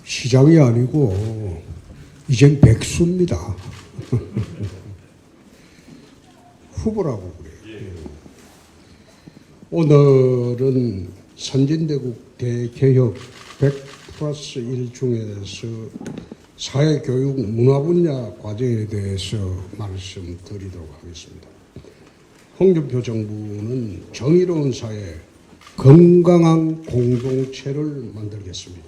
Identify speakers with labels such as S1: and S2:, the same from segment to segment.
S1: 시장이 아니고 이젠 백수입니다. 후보라고 그래요. 오늘은 선진대국 대개혁 100+1 중에서 사회교육 문화 분야 과제에 대해서 말씀드리도록 하겠습니다. 홍준표 정부는 정의로운 사회, 건강한 공동체를 만들겠습니다.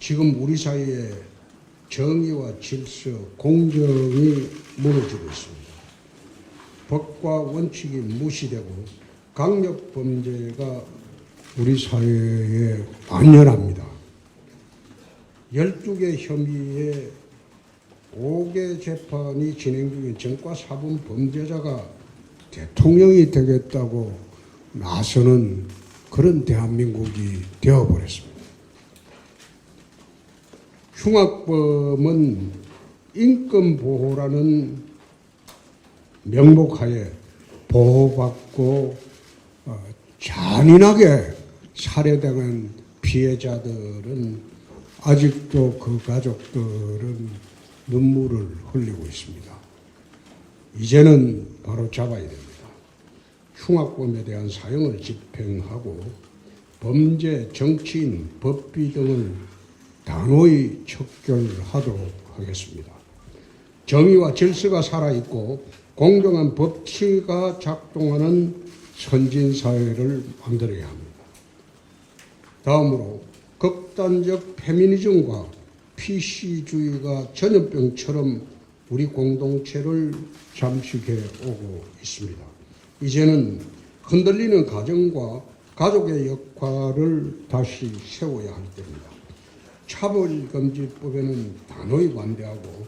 S1: 지금 우리 사회에 정의와 질서, 공정이 무너지고 있습니다. 법과 원칙이 무시되고 강력 범죄가 우리 사회에 만연합니다. 12개 혐의에 5개 재판이 진행 중인 전과사범 범죄자가 대통령이 되겠다고 나서는 그런 대한민국이 되어버렸습니다. 흉악범은 인권보호라는 명목하에 보호받고 잔인하게 살해당한 피해자들은 아직도 그 가족들은 눈물을 흘리고 있습니다. 이제는 바로 잡아야 됩니다. 흉악범에 대한 사형을 집행하고 범죄, 정치인, 법비 등을 단호히 척결하도록 하겠습니다. 정의와 질서가 살아있고 공정한 법치가 작동하는 선진사회를 만들어야 합니다. 다음으로 극단적 페미니즘과 PC주의가 전염병처럼 우리 공동체를 잠식해 오고 있습니다. 이제는 흔들리는 가정과 가족의 역할을 다시 세워야 할 때입니다. 차별금지법에는 단호히 반대하고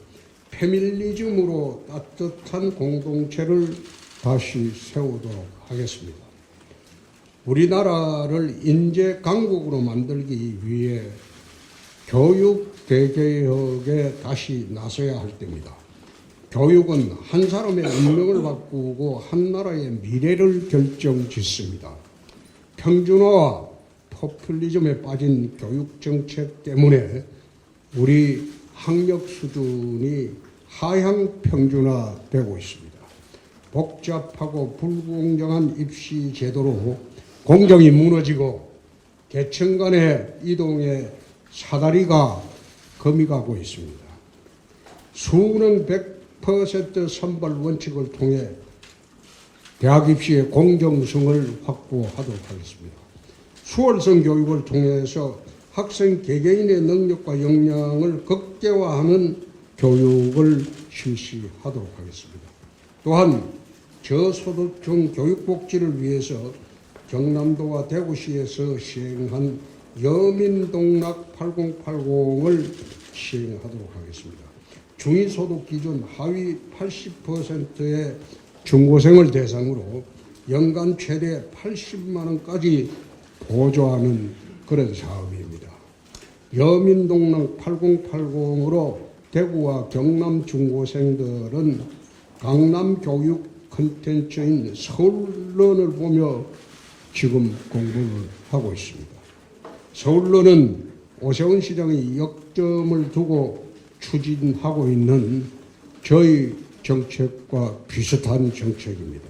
S1: 페미니즘으로 따뜻한 공동체를 다시 세우도록 하겠습니다. 우리나라를 인재 강국으로 만들기 위해 교육 대개혁에 다시 나서야 할 때입니다. 교육은 한 사람의 운명을 바꾸고 한 나라의 미래를 결정짓습니다. 평준화와 포퓰리즘에 빠진 교육 정책 때문에 우리 학력 수준이 하향 평준화되고 있습니다. 복잡하고 불공정한 입시 제도로 공정이 무너지고 계층 간의 이동의 사다리가 금이 가고 있습니다. 수능 100% 선발 원칙을 통해 대학 입시의 공정성을 확보하도록 하겠습니다. 수월성 교육을 통해서 학생 개개인의 능력과 역량을 극대화하는 교육을 실시하도록 하겠습니다. 또한 저소득층 교육복지를 위해서 경남도와 대구시에서 시행한 여민동락 8080을 시행하도록 하겠습니다. 중위소득 기준 하위 80%의 중고생을 대상으로 연간 최대 80만 원까지 보조하는 그런 사업입니다. 여민동락 8080으로 대구와 경남 중고생들은 강남 교육 콘텐츠인 서울론을 보며 지금 공부를 하고 있습니다. 서울론은 오세훈 시장이 역점을 두고 추진하고 있는 저희 정책과 비슷한 정책입니다.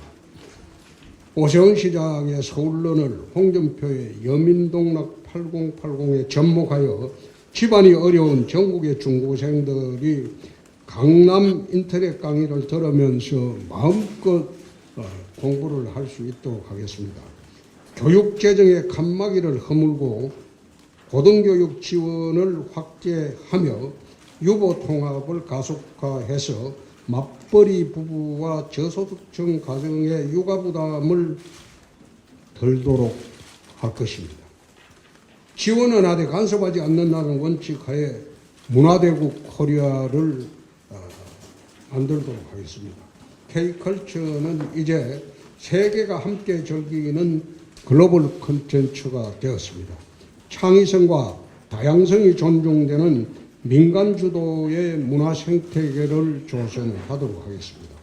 S1: 오세훈 시장의 서울론을 홍준표의 여민동락 8080에 접목하여 집안이 어려운 전국의 중고생들이 강남 인터넷 강의를 들으면서 마음껏 공부를 할 수 있도록 하겠습니다. 교육재정의 칸막이를 허물고 고등교육 지원을 확대하며 유보통합을 가속화해서 맞벌이 부부와 저소득층 가정의 육아부담을 덜도록 할 것입니다. 지원은 하되 간섭하지 않는다는 원칙하에 문화대국 코리아를 만들도록 하겠습니다. K컬처는 이제 세계가 함께 즐기는 글로벌 콘텐츠가 되었습니다. 창의성과 다양성이 존중되는 민간 주도의 문화 생태계를 조성하도록 하겠습니다.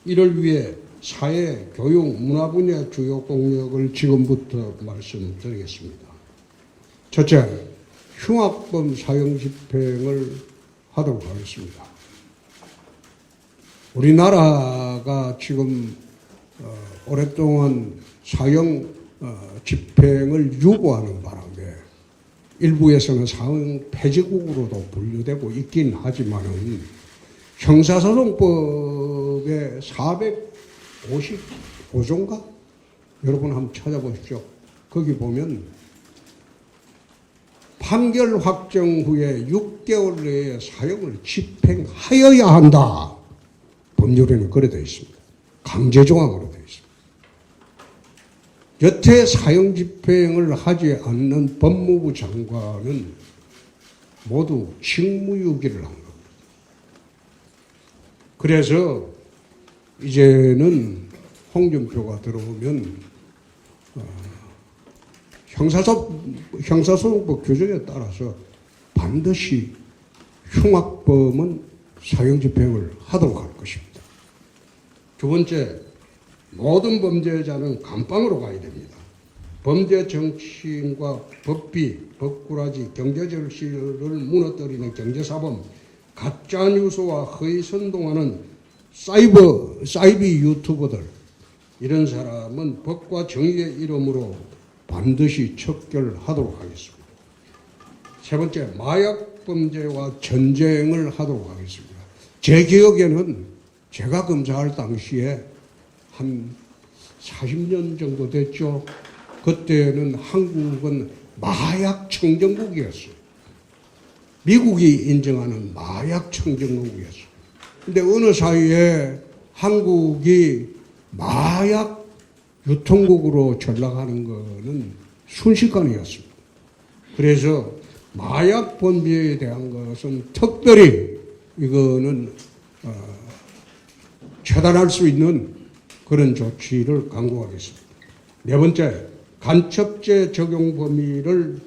S1: 이를 위해 사회, 교육, 문화 분야 주요 공약을 지금부터 말씀드리겠습니다. 첫째, 흉악범 사형 집행을 하도록 하겠습니다. 우리나라가 지금 오랫동안 사형 집행을 유보하는 바람에 일부에서는 사형 폐지국으로도 분류되고 있긴 하지만은 형사소송법의 455조인가? 여러분 한번 찾아보십시오. 거기 보면 판결 확정 후에 6개월 내에 사형을 집행하여야 한다. 법률에는 그래 되어 있습니다. 강제 조항으로 되어 있습니다. 여태 사형 집행을 하지 않는 법무부 장관은 모두 직무유기를 한 겁니다. 그래서 이제는 홍준표가 들어오면 형사소송법 규정에 따라서 반드시 흉악범은 사형 집행을 하도록 할 것입니다. 두 번째, 모든 범죄자는 감방으로 가야 됩니다. 범죄 정치인과 법비, 법꾸라지, 경제절실을 무너뜨리는 경제사범, 가짜뉴스와 허위선동하는 사이비 유튜버들, 이런 사람은 법과 정의의 이름으로 반드시 척결하도록 하겠습니다. 세 번째, 마약 범죄와 전쟁을 하도록 하겠습니다. 제 기억에는 제가 검사할 당시에 한 40년 정도 됐죠. 그때는 한국은 마약 청정국이었어요. 미국이 인정하는 마약 청정국이었어요. 근데 어느 사이에 한국이 마약 유통국으로 전락하는 것은 순식간이었습니다. 그래서 마약 범죄에 대한 것은 특별히 이거는 처단할 수 있는 그런 조치를 강구하겠습니다. 네 번째, 간첩죄 적용 범위를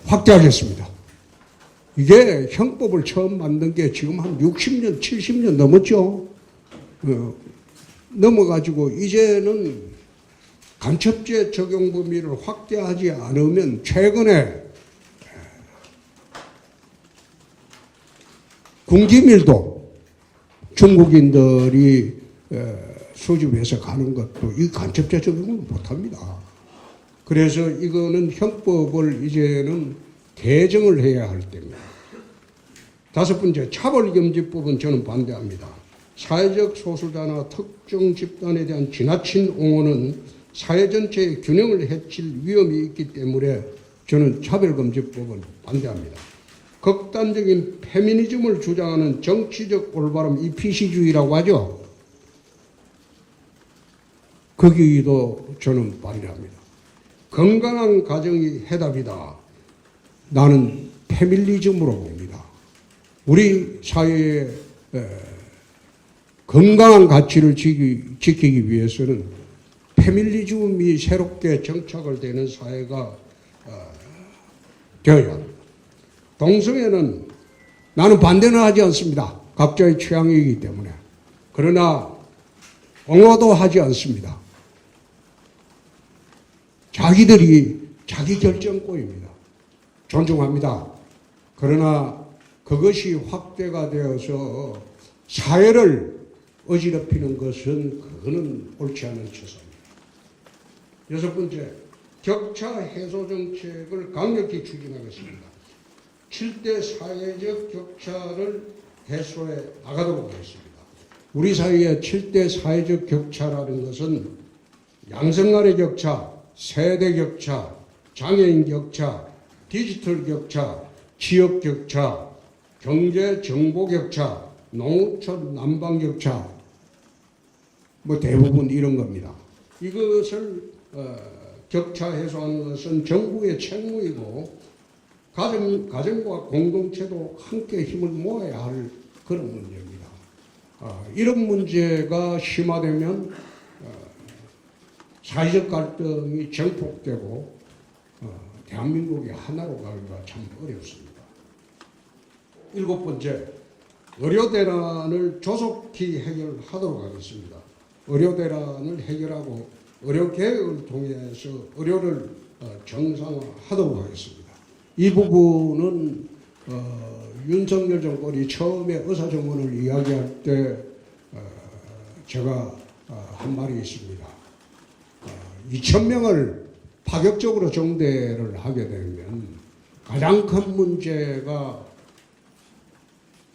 S1: 확대하겠습니다. 이게 형법을 처음 만든 게 지금 한 60년, 70년 넘었죠. 넘어가지고 이제는 간첩죄 적용 범위를 확대하지 않으면 최근에 군기밀도 중국인들이 수집해서 가는 것도 이 간첩죄 적용을 못합니다. 그래서 이거는 형법을 이제는 개정을 해야 할 때입니다. 다섯 번째, 차별금지법은 저는 반대합니다. 사회적 소수자나 특정 집단에 대한 지나친 옹호는 사회 전체의 균형을 해칠 위험이 있기 때문에 저는 차별금지법은 반대합니다. 극단적인 페미니즘을 주장하는 정치적 올바름, 이 PC주의라고 하죠. 거기도 저는 반대합니다. 건강한 가정이 해답이다. 나는 페밀리즘으로 봅니다. 우리 사회의 건강한 가치를 지키기 위해서는 페밀리즘이 새롭게 정착을 되는 사회가 되어야 합니다. 동성애는 나는 반대는 하지 않습니다. 각자의 취향이기 때문에. 그러나 옹호도 하지 않습니다. 자기들이 자기 결정권입니다. 존중합니다. 그러나 그것이 확대가 되어서 사회를 어지럽히는 것은 그거는 옳지 않은 처사입니다. 여섯 번째, 격차 해소 정책을 강력히 추진하겠습니다. 7대 사회적 격차를 해소해 나가도록 하겠습니다. 우리 사회의 7대 사회적 격차라는 것은 양성간의 격차, 세대 격차, 장애인 격차, 디지털 격차, 지역 격차, 경제 정보 격차, 농촌 난방 격차, 뭐 대부분 이런 겁니다. 이것을 격차 해소하는 것은 정부의 책무이고 가정과 공동체도 함께 힘을 모아야 할 그런 문제입니다. 이런 문제가 심화되면 사회적 갈등이 증폭되고 대한민국이 하나로 가기가 참 어렵습니다. 일곱 번째, 의료대란을 조속히 해결하도록 하겠습니다. 의료대란을 해결하고 의료개혁을 통해서 의료를 정상화하도록 하겠습니다. 이 부분은 윤석열 정권이 처음에 의사정원을 이야기할 때 제가 한 말이 있습니다. 2,000명을 파격적으로 정대를 하게 되면 가장 큰 문제가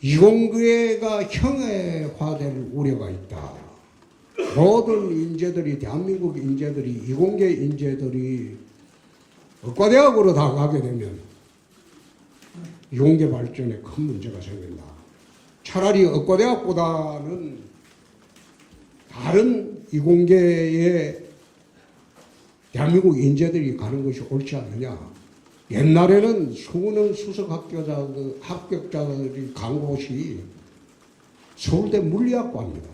S1: 이공계가 형해화될 우려가 있다. 모든 인재들이, 대한민국 인재들이, 이공계 인재들이 의과대학으로 다 가게 되면 이공계 발전에 큰 문제가 생긴다. 차라리 의과대학보다는 다른 이공계에 대한민국 인재들이 가는 것이 옳지 않느냐. 옛날에는 수능 수석 합격자들이 간 곳이 서울대 물리학과입니다.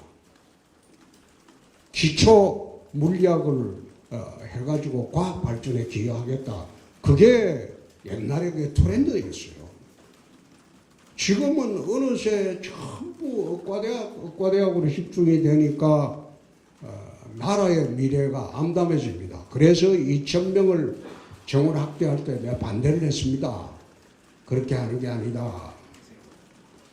S1: 기초 물리학을 해가지고 과학 발전에 기여하겠다. 그게 옛날에 그 트렌드였어요. 지금은 어느새 전부 의과대학으로 집중이 되니까 나라의 미래가 암담해집니다. 그래서 2,000명을 정원 확대할 때 내가 반대를 했습니다. 그렇게 하는 게 아니다.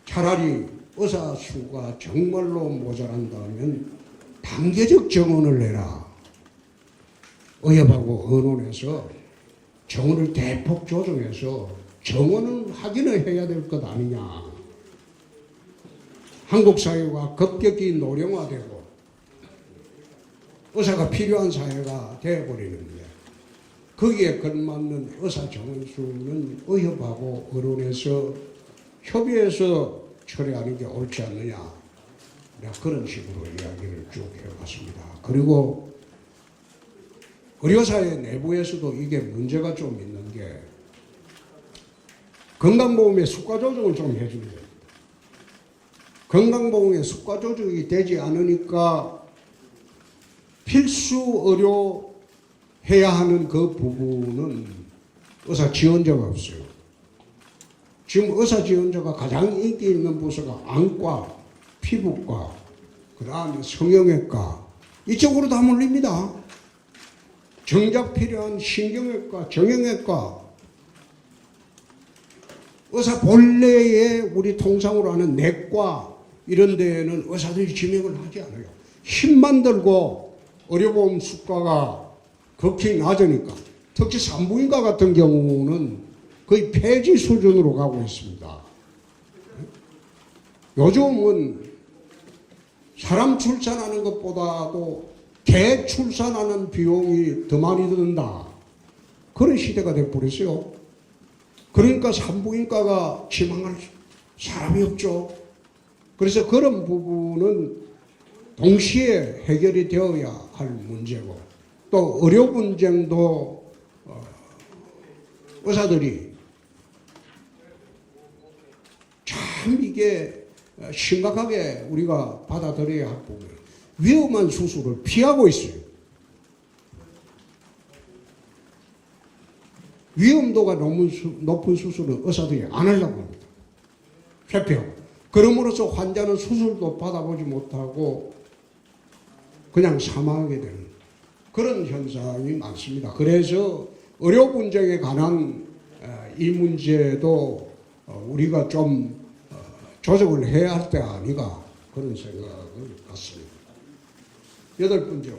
S1: 차라리 의사 수가 정말로 모자란다면 단계적 정원을 내라. 의협하고 의논해서 정원을 대폭 조정해서 정원은 확인을 해야 될 것 아니냐. 한국 사회가 급격히 노령화되고 의사가 필요한 사회가 되어버리는데 거기에 걸맞는 의사 정원수는 의협하고 의논해서 협의해서 처리하는 게 옳지 않느냐. 그런 식으로 이야기를 쭉 해왔습니다. 그리고 의료사회 내부에서도 이게 문제가 좀 있는 게 건강보험의 수가 조정을 좀 해주는 겁니다. 건강보험의 수가 조정이 되지 않으니까 필수 의료 해야 하는 그 부분은 의사 지원자가 없어요. 지금 의사 지원자가 가장 인기 있는 부서가 안과, 피부과, 그 다음에 성형외과 이쪽으로 다 몰립니다. 정작 필요한 신경외과, 정형외과, 의사 본래의 우리 통상으로 하는 내과 이런 데에는 의사들이 지명을 하지 않아요. 힘만 들고 의료보험 수가가 극히 낮으니까 특히 산부인과 같은 경우는 거의 폐지 수준으로 가고 있습니다. 요즘은 사람 출산하는 것보다도 개 출산하는 비용이 더 많이 든다. 그런 시대가 돼버렸어요. 그러니까 산부인과가 지망할 사람이 없죠. 그래서 그런 부분은 동시에 해결이 되어야 할 문제고 또 의료 분쟁도 의사들이 참 이게 심각하게 우리가 받아들여야 할 부분이에요. 위험한 수술을 피하고 있어요. 위험도가 너무 높은 수술은 의사들이 안 하려고 합니다. 회피하고. 그럼으로써 환자는 수술도 받아보지 못하고 그냥 사망하게 되는 그런 현상이 많습니다. 그래서 의료 분쟁에 관한 이 문제도 우리가 좀 조정을 해야 할 때 아니가 그런 생각을 갖습니다. 8번째,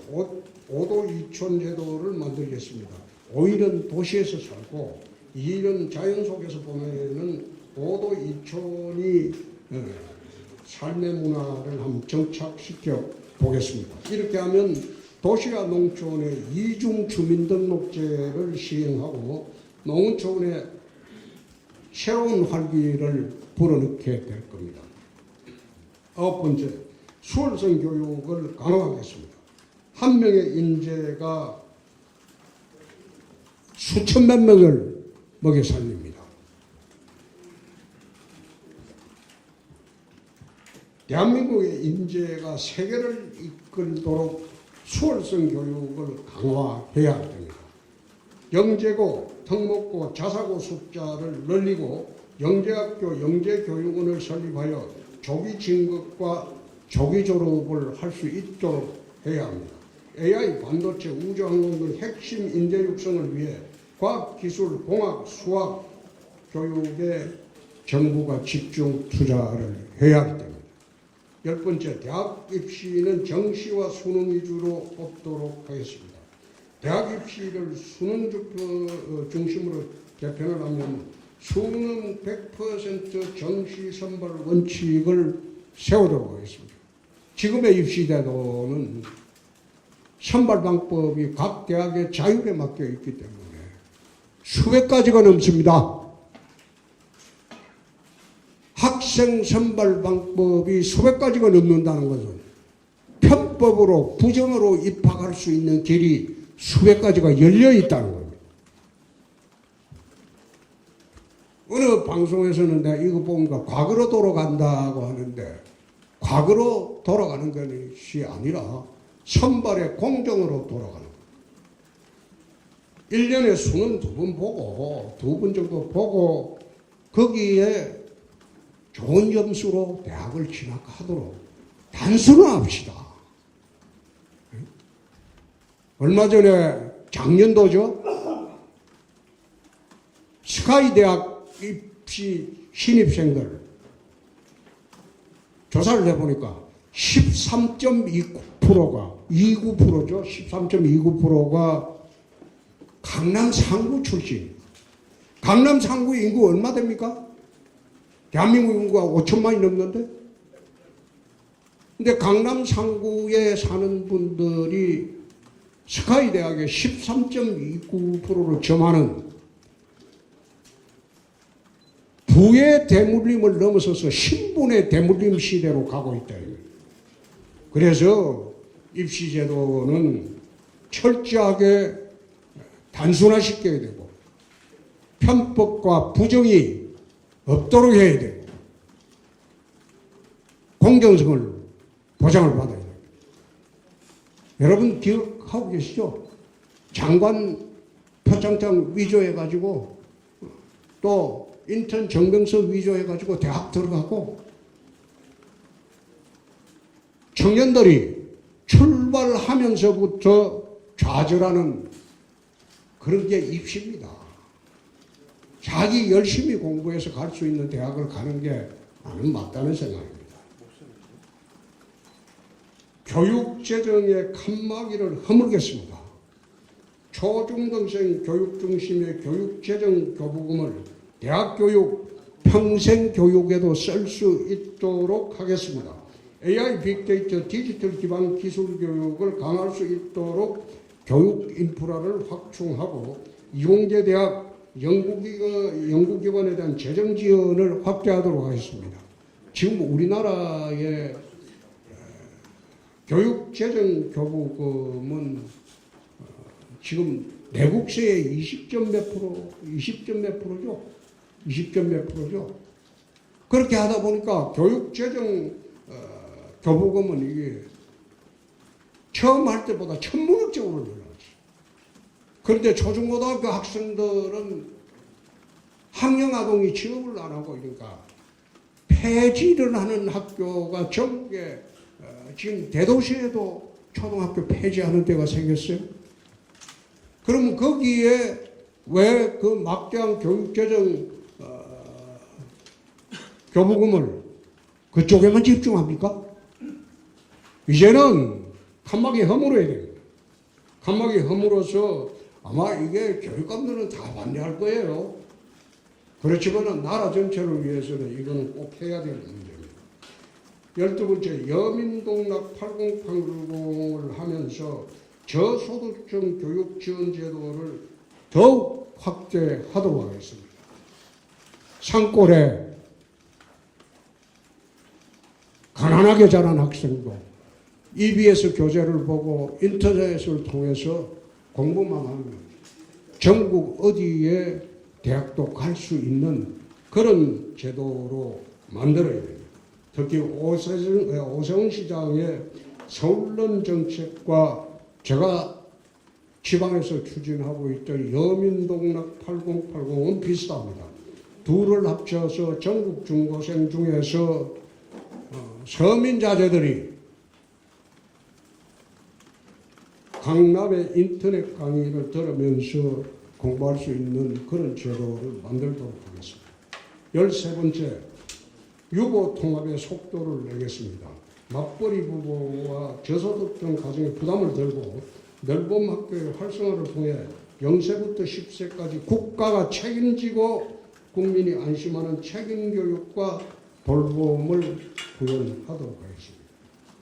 S1: 5도 2촌 제도를 만들겠습니다. 5일은 도시에서 살고 2일은 자연 속에서 보내는 5도 2촌이 삶의 문화를 한번 정착시켜 보겠습니다. 이렇게 하면 도시와 농촌의 이중 주민등록제를 시행하고 농촌의 새로운 활기를 불어넣게 될 겁니다. 9번째, 수월성 교육을 강화하겠습니다. 한 명의 인재가 수천만 명을 먹여 살립니다. 대한민국의 인재가 세계를 이끌도록 수월성 교육을 강화해야 됩니다. 영재고, 특목고, 자사고 숫자를 늘리고 영재학교, 영재교육원을 설립하여 조기 진급과 조기 졸업을 할 수 있도록 해야 합니다. AI, 반도체, 우주항공 등 핵심 인재 육성을 위해 과학, 기술, 공학, 수학, 교육에 정부가 집중 투자를 해야 하기 때문입니다. 10번째, 대학 입시는 정시와 수능 위주로 뽑도록 하겠습니다. 대학 입시를 수능 중심으로 개편을 하면 수능 100% 정시 선발 원칙을 세우도록 하겠습니다. 지금의 입시 제도는 선발 방법이 각 대학의 자율에 맡겨 있기 때문에 수백 가지가 넘습니다. 학생 선발 방법이 수백 가지가 넘는다는 것은 편법으로 부정으로 입학할 수 있는 길이 수백 가지가 열려 있다는 겁니다. 어느 방송에서는 내가 이거 보니까 과거로 돌아간다고 하는데 과거로 돌아가는 것이 아니라 선발의 공정으로 돌아가는 거예요. 1년에 수능 2번 보고 2번 정도 보고 거기에 좋은 점수로 대학을 진학하도록 단순화합시다. 얼마 전에 작년도죠. 스카이 대학 입시 신입생들 조사를 해보니까 13.29%가 29%죠. 13.29%가 강남 상구 출신. 강남 상구 인구 얼마 됩니까? 대한민국 인구가 5천만이 넘는데? 근데 강남 상구에 사는 분들이 스카이 대학의 13.29%를 점하는 부의 대물림을 넘어서서 신분의 대물림 시대로 가고 있다. 그래서 입시제도는 철저하게 단순화시켜야 되고 편법과 부정이 없도록 해야 되고 공정성을 보장을 받아야 됩니다. 여러분 기억하고 계시죠? 장관 표창장 위조해가지고 또 인턴 정병서 위조해가지고 대학 들어가고 청년들이 출발하면서부터 좌절하는 그런 게 입시입니다. 자기 열심히 공부해서 갈 수 있는 대학을 가는 게 나는 맞다는 생각입니다. 교육재정의 칸막이를 허물겠습니다. 초중등생 교육 중심의 교육재정 교부금을 대학교육, 평생교육에도 쓸 수 있도록 하겠습니다. AI, 빅데이터, 디지털 기반 기술 교육을 강화할 수 있도록 교육 인프라를 확충하고 이공계 대학, 연구기관에 대한 재정 지원을 확대하도록 하겠습니다. 지금 우리나라의 교육재정 교부금은 지금 내국세의 20점 몇 프로죠? 20점 몇 프로죠? 그렇게 하다 보니까 교육재정 교부금은 이게 처음 할 때보다 천문학적으로 늘어났어요. 그런데 초중고등학교 학생들은 학령아동이 취업을 안 하고 이러니까 폐지를 하는 학교가 전국에 지금 대도시에도 초등학교 폐지하는 데가 생겼어요. 그러면 거기에 왜 그 막대한 교육재정 교부금을 그쪽에만 집중합니까? 이제는 칸막이 허물어야 됩니다. 칸막이 허물어서 아마 이게 교육감들은 다 반대할 거예요. 그렇지만 나라 전체를 위해서는 이거는 꼭 해야 될 문제입니다. 12번째, 여민동락 8080을 하면서 저소득층 교육 지원 제도를 더욱 확대하도록 하겠습니다. 산골에 가난하게 자란 학생도 EBS 교재를 보고 인터넷을 통해서 공부만 하면 전국 어디에 대학도 갈 수 있는 그런 제도로 만들어야 됩니다. 특히 오세훈 시장의 서울론 정책과 제가 지방에서 추진하고 있던 여민동락 8080은 비슷합니다. 둘을 합쳐서 전국 중고생 중에서 서민자제들이 강남의 인터넷 강의를 들으면서 공부할 수 있는 그런 제도를 만들도록 하겠습니다. 13번째, 유보 통합의 속도를 내겠습니다. 맞벌이 부부와 저소득층 가정의 부담을 덜고 넓은 학교의 활성화를 통해 0세부터 10세까지 국가가 책임지고 국민이 안심하는 책임교육과 돌봄을 구현하도록 하겠습니다.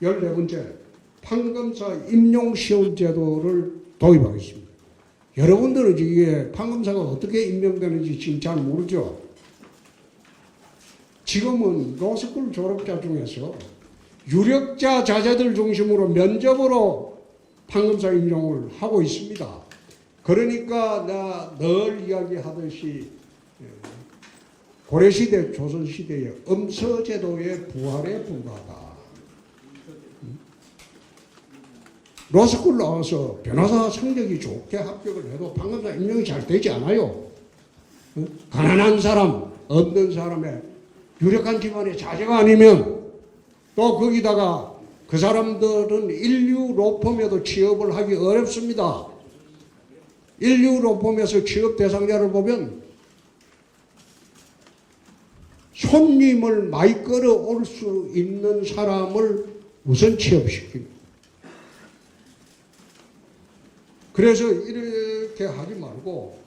S1: 14번째, 판검사 임용시험 제도를 도입하겠습니다. 여러분들은 이게 판검사가 어떻게 임명되는지 지금 잘 모르죠? 지금은 로스쿨 졸업자 중에서 유력자 자제들 중심으로 면접으로 판검사 임용을 하고 있습니다. 그러니까 나 늘 이야기하듯이 고려시대, 조선시대의 엄서제도의 부활에 불과하다. 로스쿨 나와서 변호사 성적이 좋게 합격을 해도 판검사 임명이 잘 되지 않아요. 가난한 사람, 없는 사람의 유력한 집안의 자제가 아니면 또 거기다가 그 사람들은 인류 로펌에도 취업을 하기 어렵습니다. 인류 로펌에서 취업 대상자를 보면 손님을 많이 끌어올 수 있는 사람을 우선 취업시킵니다. 그래서 이렇게 하지 말고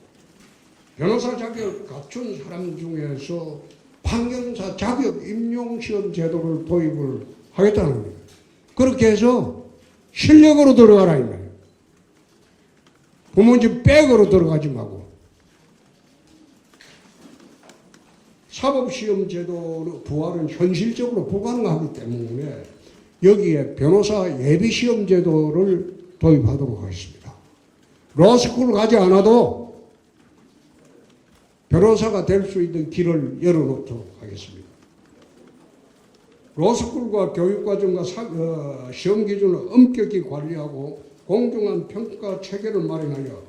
S1: 변호사 자격 갖춘 사람 중에서 판검사 자격 임용시험 제도를 도입을 하겠다는 겁니다. 그렇게 해서 실력으로 들어가라 이 말이에요. 부모님 백으로 들어가지 말고. 사법시험 제도의 부활은 현실적으로 불가능하기 때문에 여기에 변호사 예비시험 제도를 도입하도록 하겠습니다. 로스쿨 가지 않아도 변호사가 될 수 있는 길을 열어놓도록 하겠습니다. 로스쿨과 교육과정과 시험 기준을 엄격히 관리하고 공정한 평가 체계를 마련하여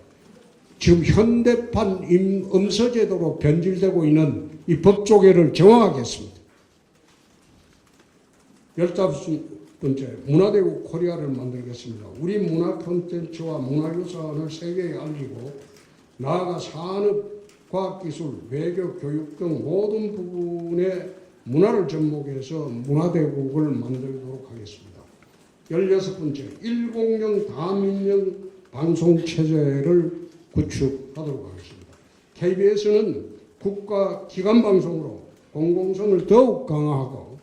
S1: 지금 현대판 엄서제도로 변질되고 있는 이 법조계를 정화하겠습니다. 15번째, 문화대국 코리아를 만들겠습니다. 우리 문화 콘텐츠와 문화유산을 세계에 알리고 나아가 산업, 과학기술, 외교, 교육 등 모든 부분의 문화를 접목해서 문화대국을 만들도록 하겠습니다. 16번째, 1공영 다민영 방송체제를 구축하도록 하겠습니다. KBS는 국가 기관방송으로 공공성을 더욱 강화하고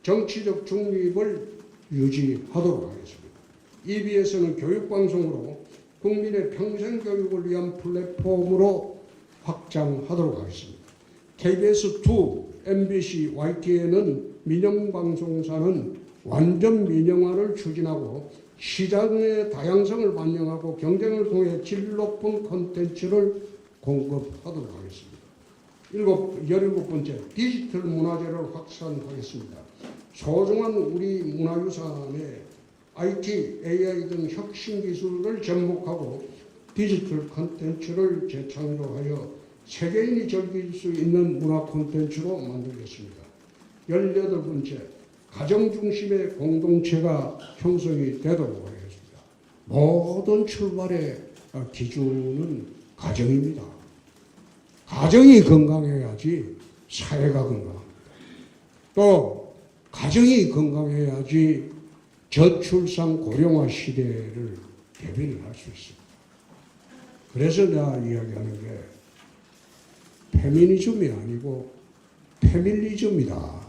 S1: 정치적 중립을 유지하도록 하겠습니다. EBS는 교육방송으로 국민의 평생교육을 위한 플랫폼으로 확장하도록 하겠습니다. KBS2, MBC, YTN은 민영방송사는 완전 민영화를 추진하고 시장의 다양성을 반영하고 경쟁을 통해 질 높은 콘텐츠를 공급하도록 하겠습니다. 17번째, 디지털 문화재를 확산하겠습니다. 소중한 우리 문화유산에 IT, AI 등 혁신 기술을 접목하고 디지털 콘텐츠를 재창조하여 세계인이 즐길 수 있는 문화 콘텐츠로 만들겠습니다. 18번째, 가정 중심의 공동체가 형성이 되도록 하겠습니다. 모든 출발의 기준은 가정입니다. 가정이 건강해야지 사회가 건강합니다. 또 가정이 건강해야지 저출산 고령화 시대를 대비를 할 수 있습니다. 그래서 내가 이야기하는 게 페미니즘이 아니고 페밀리즘이다.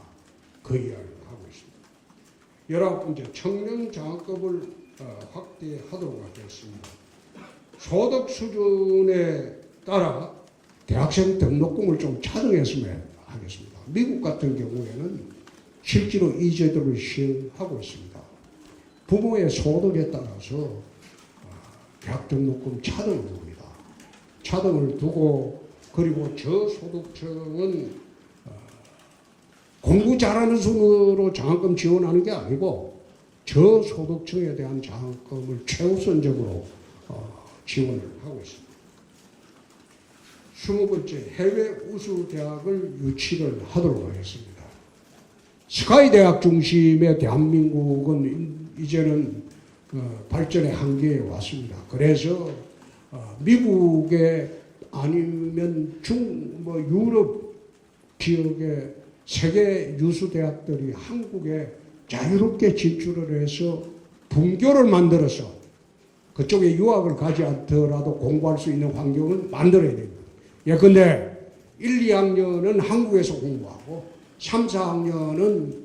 S1: 그 이야기를 하고 있습니다. 19번째, 청년 장학금을 확대하도록 하겠습니다. 소득 수준에 따라 대학생 등록금을 좀 차등했으면 하겠습니다. 미국 같은 경우에는 실제로 이 제도를 시행하고 있습니다. 부모의 소득에 따라서 대학 등록금 차등을 둡니다. 차등을 두고 그리고 저소득층은 공부 잘하는 순으로 장학금 지원하는 게 아니고 저소득층에 대한 장학금을 최우선적으로 지원을 하고 있습니다. 20번째, 해외 우수 대학을 유치를 하도록 하겠습니다. 스카이 대학 중심의 대한민국은 이제는 발전의 한계에 왔습니다. 그래서 미국의 아니면 유럽 지역의 세계 유수 대학들이 한국에 자유롭게 진출을 해서 분교를 만들어서 그쪽에 유학을 가지 않더라도 공부할 수 있는 환경을 만들어야 됩니다. 예컨대 1, 2학년은 한국에서 공부하고 3, 4학년은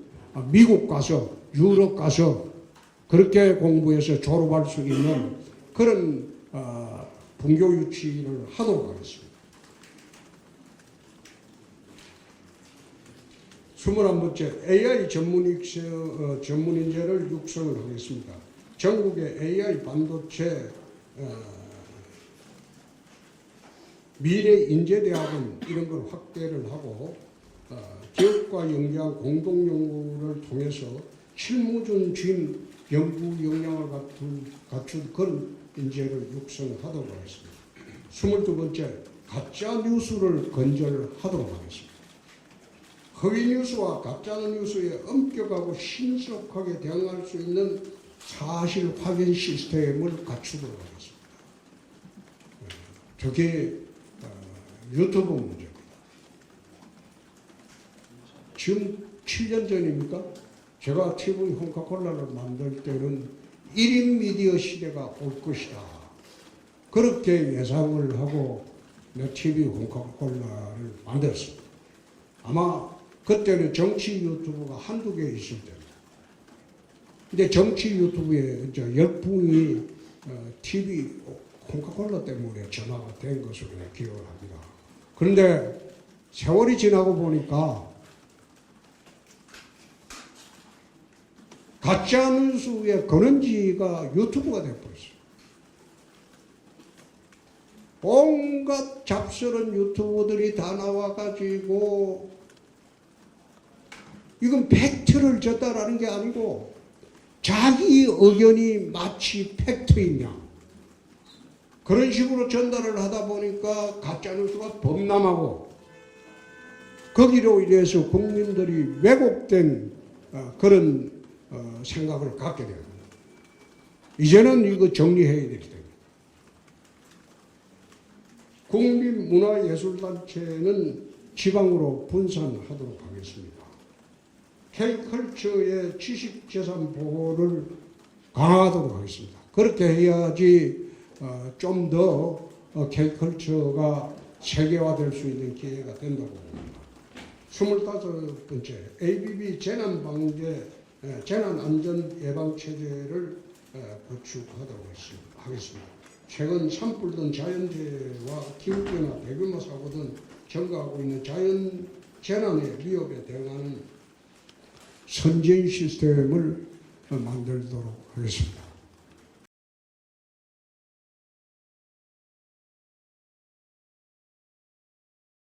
S1: 미국 가서 유럽 가서 그렇게 공부해서 졸업할 수 있는 그런 분교 유치를 하도록 하겠습니다. 21번째, AI 전문인재를 육성을 하겠습니다. 전국의 AI 반도체 미래 인재대학원 이런 걸 확대를 하고 기업과 연계한 공동연구를 통해서 실무준 연구 역량을 갖춘 그런 인재를 육성하도록 하겠습니다. 22번째, 가짜 뉴스를 건절하도록 하겠습니다. 허위 뉴스와 가짜 뉴스에 엄격하고 신속하게 대응할 수 있는 사실 확인 시스템을 갖추도록 하겠습니다. 저게 유튜브 문제입니다. 지금 7년 전입니까? 제가 TV 홍카콜라를 만들 때는 1인 미디어 시대가 올 것이다. 그렇게 예상을 하고 내 TV 홍카콜라를 만들었습니다. 아마 그때는 정치 유튜브가 한두 개 있을 때입니다. 근데 정치 유튜브에 이제 열풍이 TV 홍카콜라 때문에 전화가 된 것으로 기억을 합니다. 그런데 세월이 지나고 보니까 가짜 뉴스의 근원지가 유튜브가 되어버렸어요. 온갖 잡스러운 유튜브들이 다 나와가지고 이건 팩트를 전달하는 게 아니고 자기 의견이 마치 팩트이냐 그런 식으로 전달을 하다 보니까 가짜뉴스가 범람하고 거기로 인해서 국민들이 왜곡된 그런 생각을 갖게 됩니다. 이제는 이거 정리해야 되기 때문에 국민문화예술단체는 지방으로 분산하도록 하겠습니다. K컬처의 지식재산 보호를 강화하도록 하겠습니다. 그렇게 해야지 좀 더 K컬처가 세계화될 수 있는 기회가 된다고 봅니다. 25번째, ABB 재난안전예방체제를 구축하도록 하겠습니다. 최근 산불 등 자연재해와 기후변화, 대규모 사고 등 증가하고 있는 자연 재난의 위협에 대응하는 선진 시스템을 만들도록 하겠습니다.